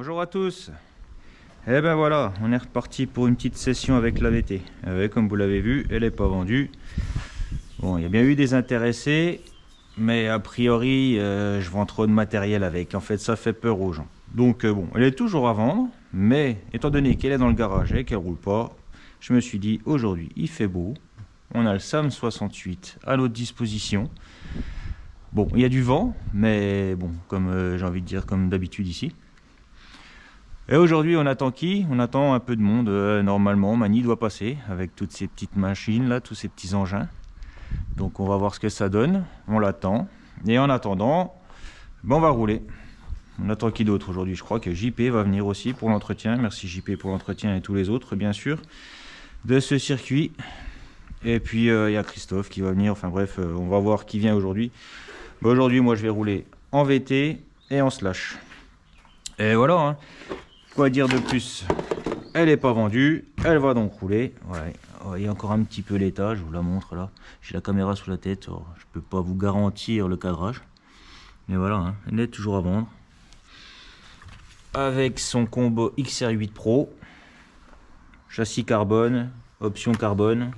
Bonjour à tous. Et ben voilà, on est reparti pour une petite session avec la VT. Comme vous l'avez vu, elle n'est pas vendue. Bon, il y a bien eu des intéressés, mais a priori, je vends trop de matériel avec. En fait, ça fait peur aux gens. Donc bon, elle est toujours à vendre, mais étant donné qu'elle est dans le garage et qu'elle roule pas, je me suis dit aujourd'hui, il fait beau. On a le SAM 68 à notre disposition. Bon, il y a du vent, mais bon, comme j'ai envie de dire, comme d'habitude ici. Et aujourd'hui, on attend qui? On attend un peu de monde. Normalement, Mani doit passer avec toutes ces petites machines là, tous ces petits engins. Donc on va voir ce que ça donne. On l'attend. Et en attendant, on va rouler. On attend qui d'autre aujourd'hui? Je crois que JP va venir aussi pour l'entretien. Merci JP pour l'entretien et tous les autres, bien sûr, de ce circuit. Et puis il y a Christophe qui va venir. Enfin bref, on va voir qui vient aujourd'hui. Aujourd'hui, moi, je vais rouler en VT et en slash. Et voilà, hein. Quoi dire de plus? Elle n'est pas vendue, elle va donc rouler. Ouais. Il y a encore un petit peu l'état, je vous la montre là. J'ai la caméra sous la tête, alors je peux pas vous garantir le cadrage. Mais voilà, hein. Elle est toujours à vendre. Avec son combo XR8 Pro, châssis carbone, option carbone.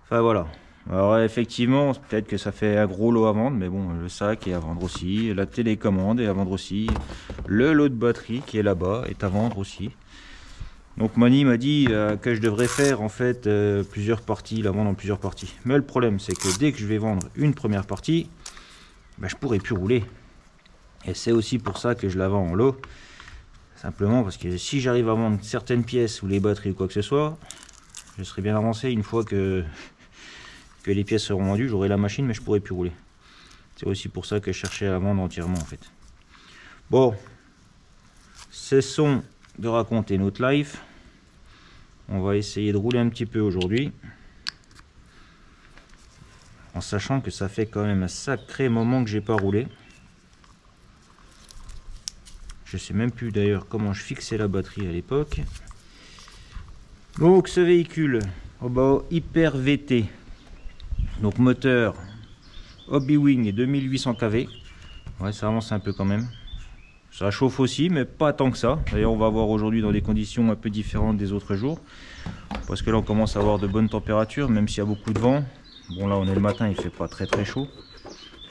Enfin voilà. Alors effectivement, peut-être que ça fait un gros lot à vendre, mais bon, le sac est à vendre aussi, la télécommande est à vendre aussi, le lot de batterie qui est là-bas est à vendre aussi. Donc Mani m'a dit que je devrais faire en fait plusieurs parties, la vendre en plusieurs parties. Mais le problème c'est que dès que je vais vendre une première partie, je pourrai plus rouler. Et c'est aussi pour ça que je la vends en lot. Simplement parce que si j'arrive à vendre certaines pièces ou les batteries ou quoi que ce soit, je serai bien avancé une fois que les pièces seront vendues, j'aurai la machine mais je pourrai plus rouler. C'est aussi pour ça que je cherchais à vendre entièrement en fait. Bon, cessons de raconter notre life. On va essayer de rouler un petit peu aujourd'hui. En sachant que ça fait quand même un sacré moment que j'ai pas roulé. Je sais même plus d'ailleurs comment je fixais la batterie à l'époque. Donc ce véhicule, Hyper VT. Donc moteur Hobbywing 2800 kV. Ouais, ça avance un peu quand même. Ça chauffe aussi, mais pas tant que ça. D'ailleurs, on va voir aujourd'hui dans des conditions un peu différentes des autres jours. Parce que là, on commence à avoir de bonnes températures, même s'il y a beaucoup de vent. Bon, là, on est le matin, il fait pas très très chaud.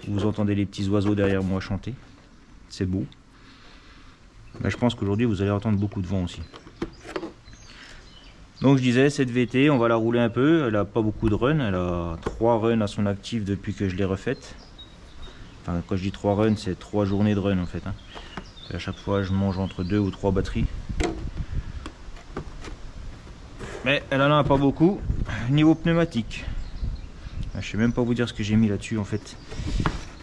Vous entendez les petits oiseaux derrière moi chanter. C'est beau. Mais je pense qu'aujourd'hui, vous allez entendre beaucoup de vent aussi. Donc je disais, cette VT, on va la rouler un peu. Elle a pas beaucoup de runs, elle a 3 runs à son actif depuis que je l'ai refaite. Enfin, quand je dis 3 runs, c'est 3 journées de run en fait, hein. À chaque fois, je mange entre 2 ou 3 batteries. Mais elle en a pas beaucoup. Niveau pneumatique, je sais même pas vous dire ce que j'ai mis là-dessus en fait.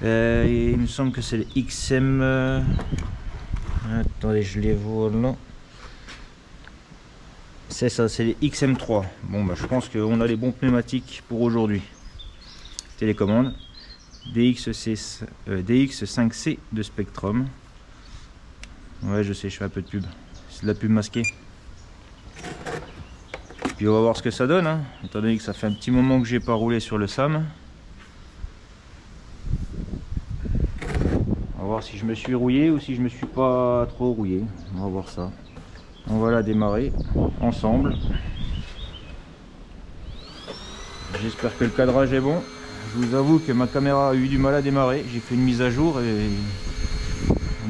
Il me semble que c'est le XM... Attendez, je les vois là. C'est ça, c'est les XM3. Bon, je pense qu'on a les bons pneumatiques pour aujourd'hui. Télécommande. DX5C de Spectrum. Ouais, je sais, je fais un peu de pub. C'est de la pub masquée. Puis on va voir ce que ça donne, hein. Étant donné que ça fait un petit moment que j'ai pas roulé sur le SAM. On va voir si je me suis rouillé ou si je me suis pas trop rouillé. On va voir ça. On va la démarrer ensemble. J'espère que le cadrage est bon. Je vous avoue que ma caméra a eu du mal à démarrer. J'ai fait une mise à jour et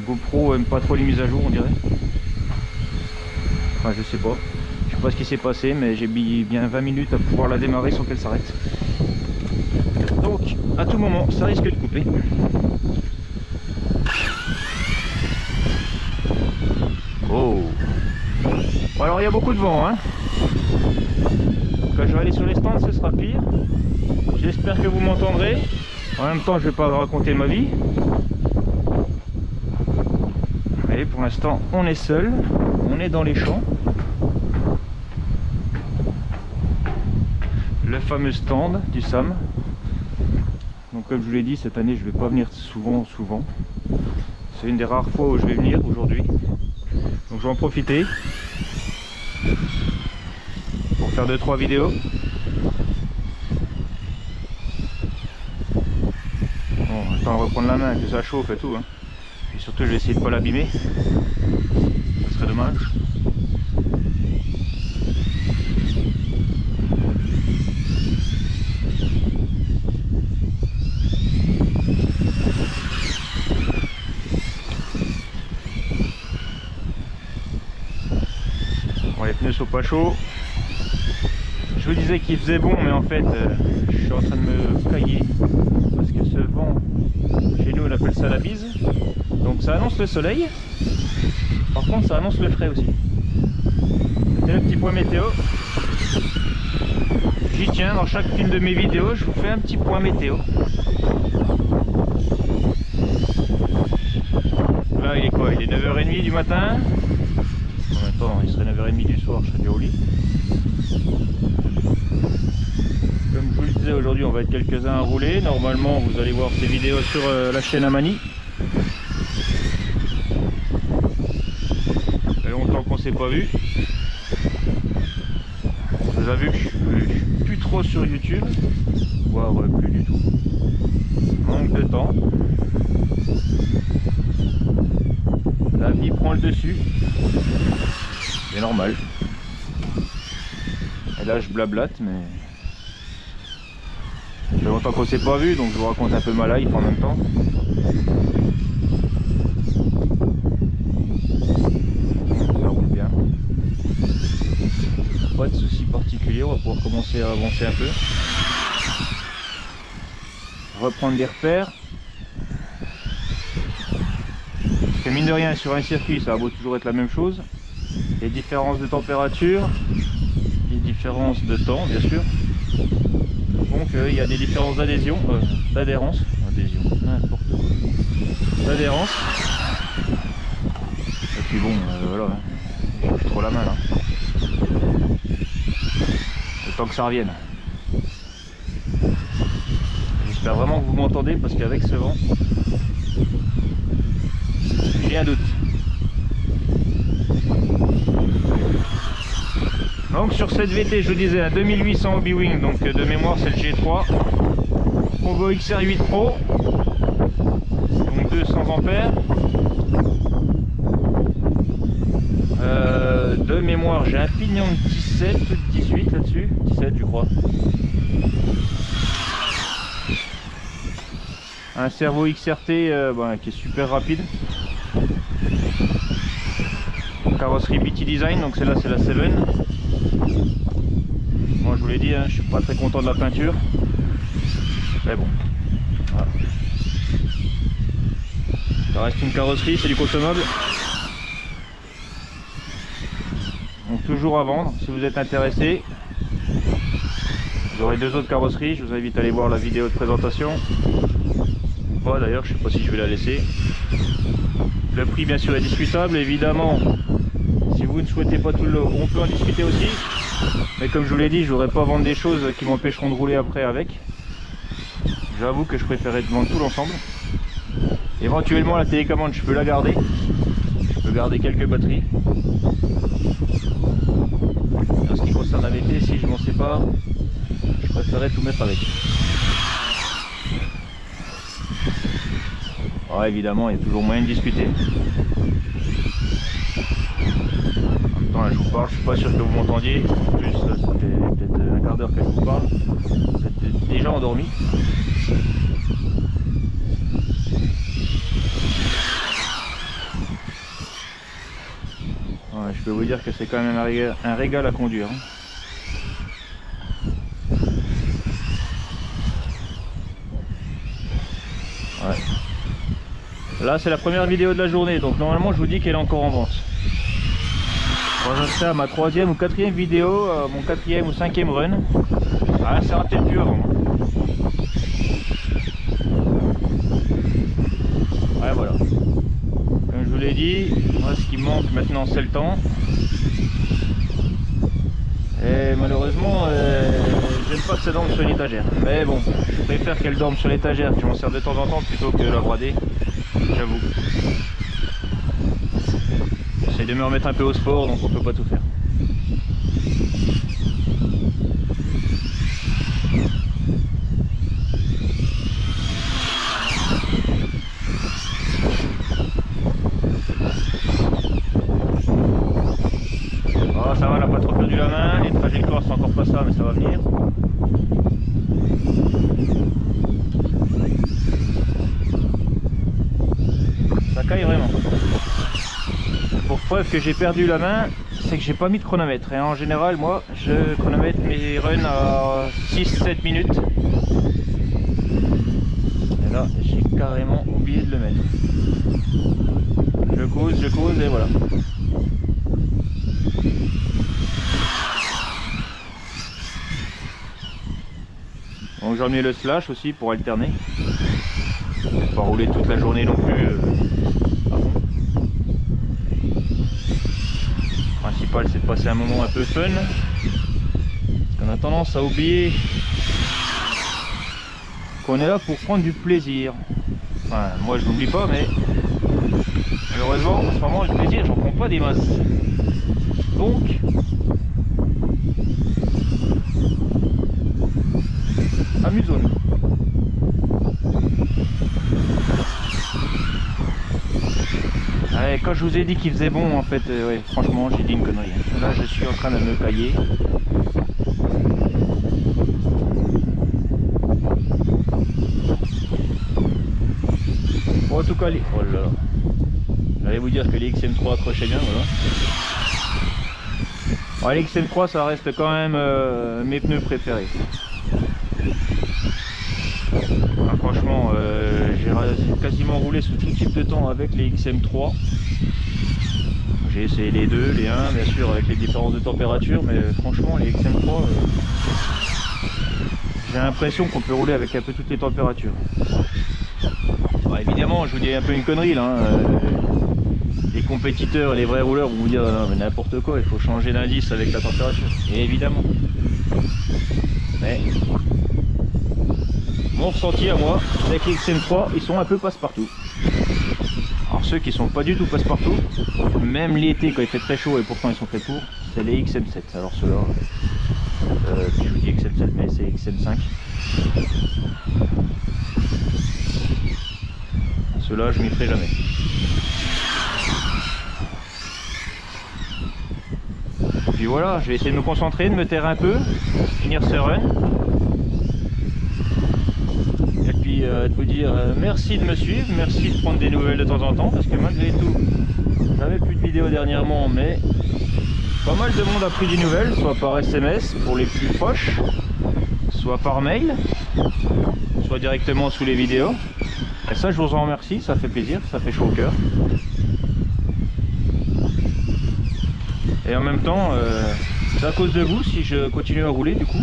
GoPro aime pas trop les mises à jour, on dirait. Enfin, je sais pas. Je sais pas ce qui s'est passé, mais j'ai mis bien 20 minutes à pouvoir la démarrer sans qu'elle s'arrête. Donc, à tout moment, ça risque de couper. Oh! Bon, alors il y a beaucoup de vent, hein. Quand je vais aller sur les stands, ce sera pire. J'espère que vous m'entendrez. En même temps, je vais pas raconter ma vie. Et pour l'instant, on est seul. On est dans les champs. Le fameux stand du SAM. Donc comme je vous l'ai dit, cette année, je vais pas venir souvent. C'est une des rares fois où je vais venir aujourd'hui. Donc je vais en profiter pour faire 2-3 vidéos. Bon, on va reprendre la main, que ça chauffe et tout, hein. Et surtout, je vais essayer de pas l'abîmer. serait dommage. Bon, les pneus sont pas chauds. Je vous disais qu'il faisait bon, mais en fait je suis en train de me cailler parce que ce vent, chez nous on appelle ça la bise, donc ça annonce le soleil, par contre ça annonce le frais aussi. C'était le petit point météo. J'y tiens, dans chacune de mes vidéos je vous fais un petit point météo. Là il est quoi? Il est 9h30 du matin. En même temps il serait 9h30 du soir, je serais déjà au lit. Comme je vous le disais, aujourd'hui on va être quelques-uns à rouler. Normalement vous allez voir ces vidéos sur la chaîne Amani. Ça fait longtemps qu'on s'est pas vu. Je vous avoue que je suis plus trop sur YouTube, voire plus du tout. Manque de temps. La vie prend le dessus. C'est normal. Et là je blablate, mais ça fait longtemps qu'on s'est pas vu, donc je vous raconte un peu ma life en même temps. Ça roule bien. Pas de soucis particuliers, on va pouvoir commencer à avancer un peu. Reprendre des repères. Parce que mine de rien, sur un circuit, ça va beau toujours être la même chose. Les différences de température, les différences de temps, bien sûr. Donc il y a des différences d'adhésion, d'adhérence, n'importe quoi, d'adhérence. Et puis bon, voilà, j'ai plus trop la main là. Le temps que ça revienne. J'espère vraiment que vous m'entendez parce qu'avec ce vent, j'ai un doute. Donc sur cette VT, je vous disais, un 2800 Hobby-Wing, donc de mémoire c'est le G3. Combo XR8 Pro, donc 200 ampères. De mémoire, j'ai un pignon de 17 ou de 18 là-dessus, 17 je crois. Un servo XRT qui est super rapide. Carrosserie BT Design, donc celle-là c'est la 7. Moi je vous l'ai dit, hein, je suis pas très content de la peinture. Mais bon. Voilà. Ça reste une carrosserie, c'est du consommable. Donc toujours à vendre, si vous êtes intéressé. Vous aurez deux autres carrosseries, je vous invite à aller voir la vidéo de présentation. Moi d'ailleurs, je sais pas si je vais la laisser. Le prix bien sûr est discutable, évidemment. Si vous ne souhaitez pas tout le lot, on peut en discuter aussi. Mais comme je vous l'ai dit, je ne voudrais pas vendre des choses qui m'empêcheront de rouler après avec. J'avoue que je préférais vendre tout l'ensemble. Éventuellement la télécommande je peux la garder. Je peux garder quelques batteries. En ce qui concerne la VT, si je m'en sépare, je préférerais tout mettre avec. Ouais, évidemment, il y a toujours moyen de discuter. En même temps, là, je vous parle, je suis pas sûr que vous m'entendiez. En plus, ça fait peut-être un quart d'heure que je vous parle. Vous êtes déjà endormi. Ouais, je peux vous dire que c'est quand même un régal à conduire. Ouais. Là c'est la première vidéo de la journée, donc normalement je vous dis qu'elle est encore en vente. Moi je serai à ma 3e ou 4e vidéo, mon 4e ou 5e run. Ah, ça sera peut-être plus avant. Ouais, voilà. Comme je vous l'ai dit, moi ce qui me manque maintenant c'est le temps. Et malheureusement, j'aime pas que ça dorme sur l'étagère. Mais bon, je préfère qu'elle dorme sur l'étagère, que je m'en sers de temps en temps plutôt que de la brader. J'avoue. J'essaie de me remettre un peu au sport, donc on peut pas tout faire. preuve que j'ai perdu la main, c'est que j'ai pas mis de chronomètre. Et en général, moi, je chronomètre mes runs à 6-7 minutes. Et là, j'ai carrément oublié de le mettre. Je cause et voilà. Donc j'ai remis le slash aussi pour alterner. Pas rouler toute la journée non plus. À fond. Le principal c'est de passer un moment un peu fun. Parce qu'on a tendance à oublier qu'on est là pour prendre du plaisir. Enfin moi je l'oublie pas, mais malheureusement en ce moment le plaisir j'en prends pas des masses. Donc amusons-nous. Quand je vous ai dit qu'il faisait bon, en fait, ouais, franchement, j'ai dit une connerie. Là, je suis en train de me cailler. Bon, en tout cas, les... oh là là. J'allais vous dire que les XM3 accrochaient bien, voilà. Ouais, les XM3, ça reste quand même mes pneus préférés. Ah, franchement, j'ai quasiment roulé sous tout type de temps avec les XM3. J'ai essayé les deux, les 1 bien sûr avec les différences de température, mais franchement les XM3, j'ai l'impression qu'on peut rouler avec un peu toutes les températures. Bon, évidemment, je vous dis un peu une connerie là, les compétiteurs, les vrais rouleurs vont vous dire non, mais n'importe quoi, il faut changer d'indice avec la température. Et évidemment. Mais mon ressenti à moi, avec les XM3, ils sont un peu passe-partout. Alors ceux qui sont pas du tout passe-partout, même l'été quand il fait très chaud et pourtant ils sont faits pour, c'est les XM7. Alors ceux-là, je vous dis XM7 mais c'est XM5. Ceux-là je m'y ferai jamais. Puis voilà, je vais essayer de me concentrer, de me taire un peu, finir ce run. Et puis de vous dire merci de me suivre, merci de prendre des nouvelles de temps en temps, parce que malgré tout, j'avais plus de vidéos dernièrement, mais pas mal de monde a pris des nouvelles, soit par SMS pour les plus proches, soit par mail, soit directement sous les vidéos. Et ça je vous en remercie, ça fait plaisir, ça fait chaud au cœur. Et en même temps, c'est à cause de vous si je continue à rouler du coup.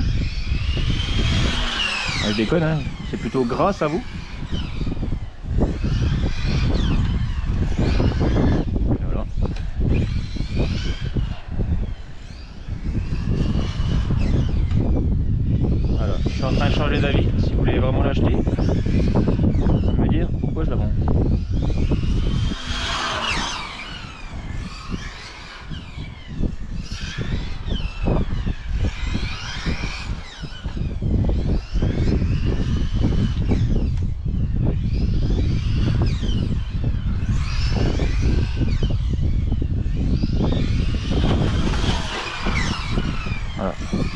Je déconne, hein. C'est plutôt grâce à vous. Voilà. Voilà, je suis en train de changer d'avis. Si vous voulez vraiment l'acheter, me dire pourquoi je la vends.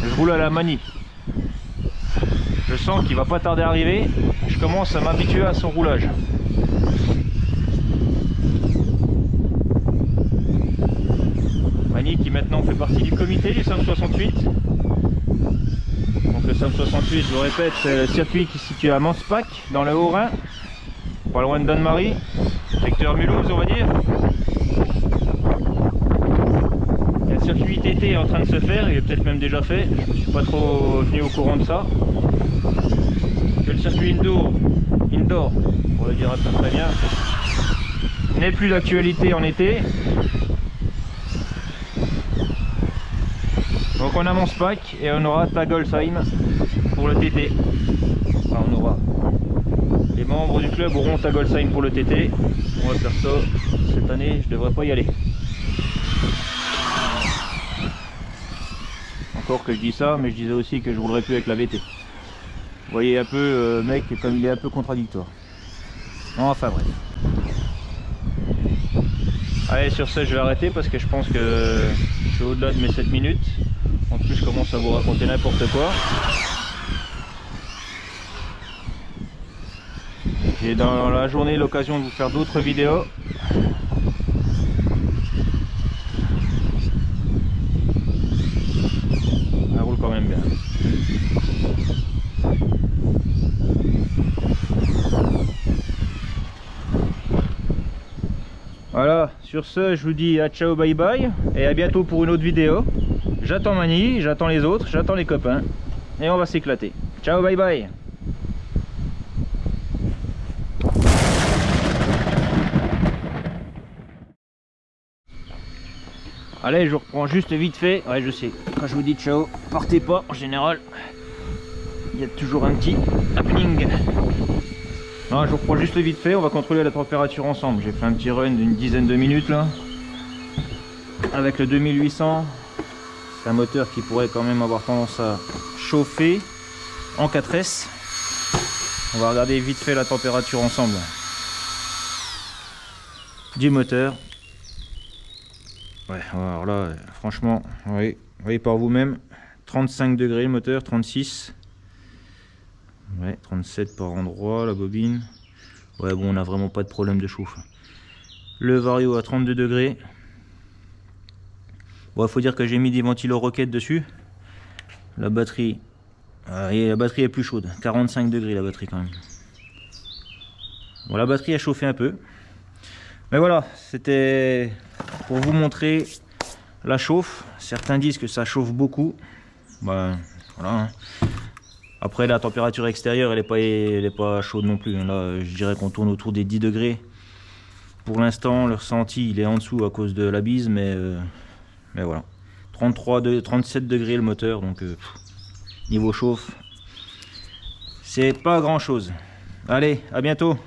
Je roule à la manie. Je sens qu'il va pas tarder à arriver. Je commence à m'habituer à son roulage. Mani qui maintenant fait partie du comité du SAM 68. Donc le SAM 68, je le répète, c'est le circuit qui est situé à Manspac, dans le Haut-Rhin, pas loin de Donne-Marie, secteur Mulhouse on va dire. Le circuit TT est en train de se faire, il est peut-être même déjà fait, je ne suis pas trop venu au courant de ça. Que le circuit indoor, on va le dire à peu près bien, n'est plus d'actualité en été. Donc on a Manspac et on aura Tagolsheim pour le TT. Enfin, on aura. Les membres du club auront Tagolsheim pour le TT. On va faire ça cette année, je devrais pas y aller. Encore que je dis ça, mais je disais aussi que je roulerais plus avec la VT. Vous voyez un peu, mec, comme il est un peu contradictoire. Enfin bref. Allez, sur ce, je vais arrêter parce que je pense que je suis au-delà de mes 7 minutes. En plus, je commence à vous raconter n'importe quoi. J'ai dans la journée l'occasion de vous faire d'autres vidéos. Sur ce, je vous dis à ciao, bye bye, et à bientôt pour une autre vidéo. J'attends Mani, j'attends les autres, j'attends les copains, et on va s'éclater. Ciao, bye bye. Allez, je reprends juste vite fait. Ouais, je sais, quand je vous dis ciao, partez pas, en général, il y a toujours un petit happening. Non, je reprends juste vite fait, on va contrôler la température ensemble. J'ai fait un petit run d'une dizaine de minutes là. Avec le 2800, c'est un moteur qui pourrait quand même avoir tendance à chauffer en 4S. On va regarder vite fait la température ensemble du moteur. Ouais, alors là, franchement, oui, vous voyez par vous-même, 35 degrés le moteur, 36. Ouais, 37 par endroit, la bobine. Ouais, bon, on n'a vraiment pas de problème de chauffe. Le vario à 32 degrés. Bon, il faut dire que j'ai mis des ventilos roquettes dessus. La batterie, et la batterie est plus chaude, 45 degrés la batterie quand même. Bon, la batterie a chauffé un peu. Mais voilà, c'était pour vous montrer la chauffe. Certains disent que ça chauffe beaucoup. Ben, voilà. Après, la température extérieure, elle est pas chaude non plus. Là, je dirais qu'on tourne autour des 10 degrés. Pour l'instant, le ressenti, il est en dessous à cause de la bise, mais voilà. 37 degrés le moteur, donc niveau chauffe, c'est pas grand chose. Allez, à bientôt.